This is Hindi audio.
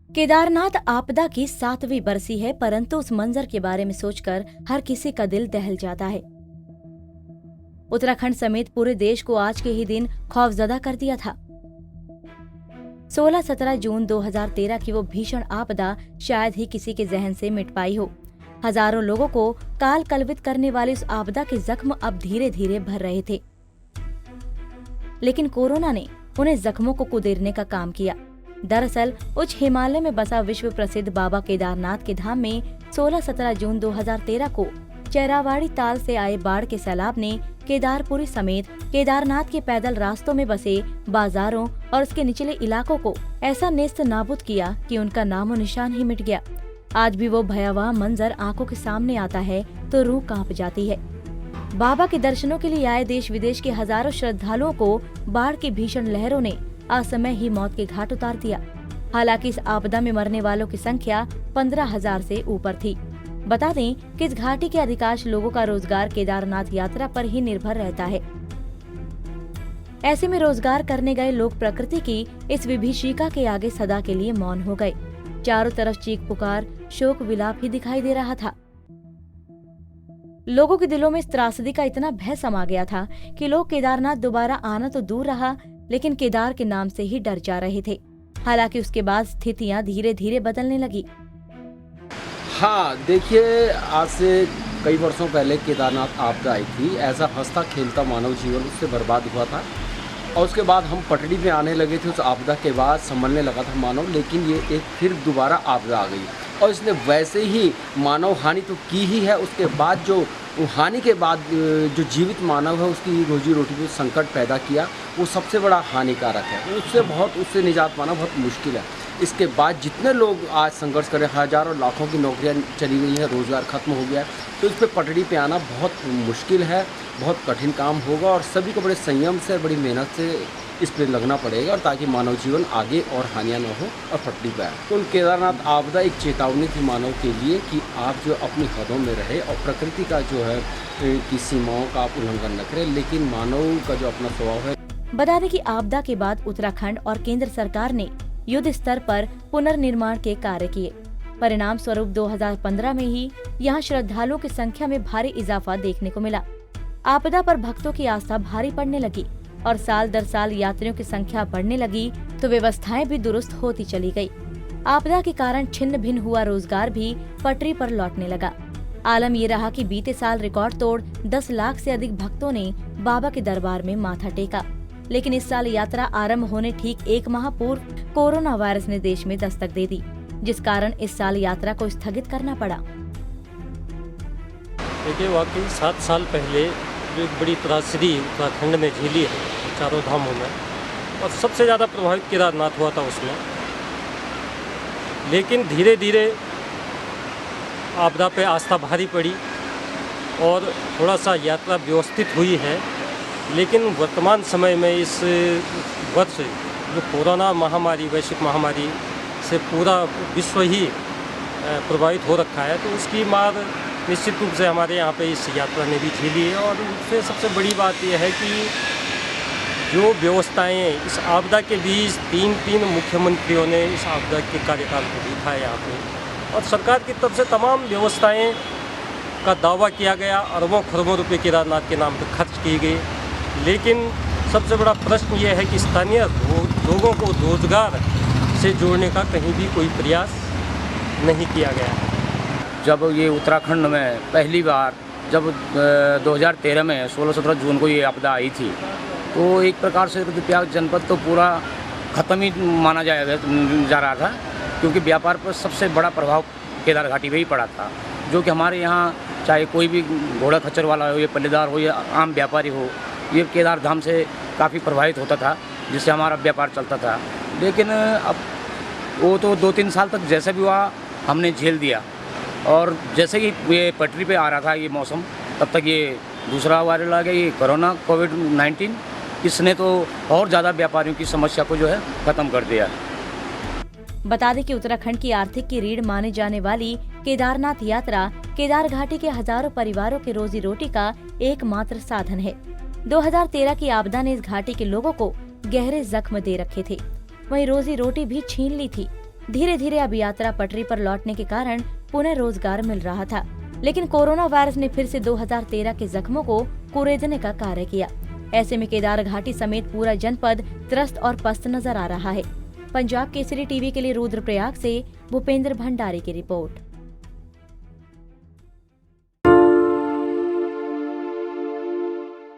केदारनाथ आपदा की 7वीं बरसी है, परंतु उस मंजर के बारे में सोचकर हर किसी का दिल दहल जाता है। उत्तराखंड समेत पूरे देश को आज के ही दिन खौफजदा कर दिया था। 16-17 जून 2013 की वो भीषण आपदा शायद ही किसी के जहन से मिट पाई हो। हजारों लोगों को काल कलवित करने वाली उस आपदा के जख्म अब धीरे धीरे भर रहे थे, लेकिन कोरोना ने उन्हें जख्मों को कुदेरने का काम किया। दरअसल उच्च हिमालय में बसा विश्व प्रसिद्ध बाबा केदारनाथ के धाम में 16-17 जून 2013 को चेरावाड़ी ताल से आए बाढ़ के सैलाब ने केदारपुरी समेत केदारनाथ के पैदल रास्तों में बसे बाजारों और उसके निचले इलाकों को ऐसा नेस्त नाबूद किया कि उनका नामो निशान ही मिट गया। आज भी वो भयावह मंजर आंखों के सामने आता है तो रूह कांप जाती है। बाबा के दर्शनों के लिए आए देश विदेश के हजारों श्रद्धालुओं को बाढ़ की भीषण लहरों ने असमय ही मौत के घाट उतार दिया। हालांकि इस आपदा में मरने वालों की संख्या 15,000 से ऊपर थी। बता दें कि इस घाटी के अधिकांश लोगों का रोजगार केदारनाथ यात्रा पर ही निर्भर रहता है। ऐसे में रोजगार करने गए लोग प्रकृति की इस विभीषिका के आगे सदा के लिए मौन हो गए। चारों तरफ चीख पुकार, शोक विलाप ही दिखाई दे रहा था। लोगों के दिलों में इस त्रासदी का इतना भय समा गया था कि लोग केदारनाथ दोबारा आना तो दूर रहा, लेकिन केदार के नाम से ही डर जा रहे थे। हालांकि उसके बाद स्थितियां धीरे धीरे बदलने लगी। हाँ, देखिए, आज से कई वर्षों पहले केदारनाथ आपदा आई थी। ऐसा हंसता खेलता मानव जीवन उससे बर्बाद हुआ था और उसके बाद हम पटड़ी में आने लगे थे। उस आपदा के बाद संभलने लगा था मानव, लेकिन ये एक फिर दोबारा आपदा आ गई और इसने वैसे ही मानव हानि तो की ही है। उसके बाद जो हानि के बाद जो जीवित मानव है उसकी रोजी रोटी में संकट पैदा किया, वो सबसे बड़ा हानिकारक है। उससे निजात पाना बहुत मुश्किल है। इसके बाद जितने लोग आज संघर्ष कर रहे हैं, हजारों लाखों की नौकरियां चली गई हैं, रोज़गार खत्म हो गया है, तो इस पर पटड़ी पे आना बहुत मुश्किल है, बहुत कठिन काम होगा और सभी को बड़े संयम से, बड़ी मेहनत से इस पर लगना पड़ेगा और ताकि मानव जीवन आगे और हानियाँ न हो और पटड़ी पे आए। तो केदारनाथ आपदा एक चेतावनी थी मानव के लिए कि आप जो अपनी हदों में रहे और प्रकृति का जो है की सीमाओं का आप उल्लंघन न करें, लेकिन मानव का जो अपना स्वभाव है। बता दें कि आपदा के बाद उत्तराखंड और केंद्र सरकार ने युद्ध स्तर पर पुनर्निर्माण के कार्य किए। परिणाम स्वरूप 2015 में ही यहाँ श्रद्धालुओं की संख्या में भारी इजाफा देखने को मिला। आपदा पर भक्तों की आस्था भारी पड़ने लगी और साल दर साल यात्रियों की संख्या बढ़ने लगी तो व्यवस्थाएं भी दुरुस्त होती चली गई। आपदा के कारण छिन्न भिन्न हुआ रोजगार भी पटरी पर लौटने लगा। आलम ये रहा कि बीते साल रिकॉर्ड तोड़ 10 लाख से अधिक भक्तों ने बाबा के दरबार में माथा टेका, लेकिन इस साल यात्रा आरंभ होने ठीक 1 माह पूर्व कोरोना वायरस ने देश में दस्तक दे दी, जिस कारण इस साल यात्रा को स्थगित करना पड़ा। देखिए, वाकई 7 साल पहले जो एक बड़ी त्रासदी उत्तराखंड ने झेली है चारों धामों में, और सबसे ज़्यादा प्रभावित केदारनाथ हुआ था उसमें, लेकिन धीरे धीरे आपदा पे आस्था भारी पड़ी और थोड़ा सा यात्रा व्यवस्थित हुई है। लेकिन वर्तमान समय में इस वर्ष जो कोरोना महामारी, वैश्विक महामारी से पूरा विश्व ही प्रभावित हो रखा है, तो उसकी मार निश्चित रूप से हमारे यहाँ पे इस यात्रा ने भी झेली है। और उससे सबसे बड़ी बात यह है कि जो व्यवस्थाएं इस आपदा के बीच तीन मुख्यमंत्रियों ने इस आपदा के कार्यकाल को देखा है यहाँ पे, और सरकार की तरफ से तमाम व्यवस्थाएं का दावा किया गया, अरबों खरबों रुपए केदारनाथ के नाम पर खर्च किए गए, लेकिन सबसे बड़ा प्रश्न ये है कि स्थानीय लोगों को रोजगार से जोड़ने का कहीं भी कोई प्रयास नहीं किया गया है। जब ये उत्तराखंड में पहली बार जब 2013 में 16-17 जून को ये आपदा आई थी, तो एक प्रकार से रुद्रप्रयाग जनपद तो पूरा ख़त्म ही माना जा रहा था, क्योंकि व्यापार पर सबसे बड़ा प्रभाव केदार घाटी में ही पड़ा था। जो कि हमारे यहाँ चाहे कोई भी घोड़ा खच्चर वाला हो या पल्लेदार हो या आम व्यापारी हो, ये केदार धाम से काफ़ी प्रभावित होता था, जिससे हमारा व्यापार चलता था। लेकिन अब वो तो 2-3 साल तक जैसा भी हुआ हमने झेल दिया, और जैसे कि ये पटरी पे आ रहा था ये मौसम, तब तक ये दूसरा वायरल आ गया, ये कोरोना कोविड-19। इसने तो और ज़्यादा व्यापारियों की समस्या को जो है ख़त्म कर दिया। बता दें कि उत्तराखंड की आर्थिक की रीढ़ माने जाने वाली केदारनाथ यात्रा केदार घाटी के हजारों परिवारों के रोजी रोटी का एकमात्र साधन है। 2013 की आपदा ने इस घाटी के लोगों को गहरे जख्म दे रखे थे, वहीं रोजी रोटी भी छीन ली थी। धीरे धीरे अब यात्रा पटरी पर लौटने के कारण पुनः रोजगार मिल रहा था, लेकिन कोरोना वायरस ने फिर से 2013 के जख्मों को कुरेदने का कार्य किया। ऐसे में केदार घाटी समेत पूरा जनपद त्रस्त और पस्त नजर आ रहा है। पंजाब केसरी टीवी के लिए रुद्रप्रयाग से भूपेंद्र भंडारी की रिपोर्ट।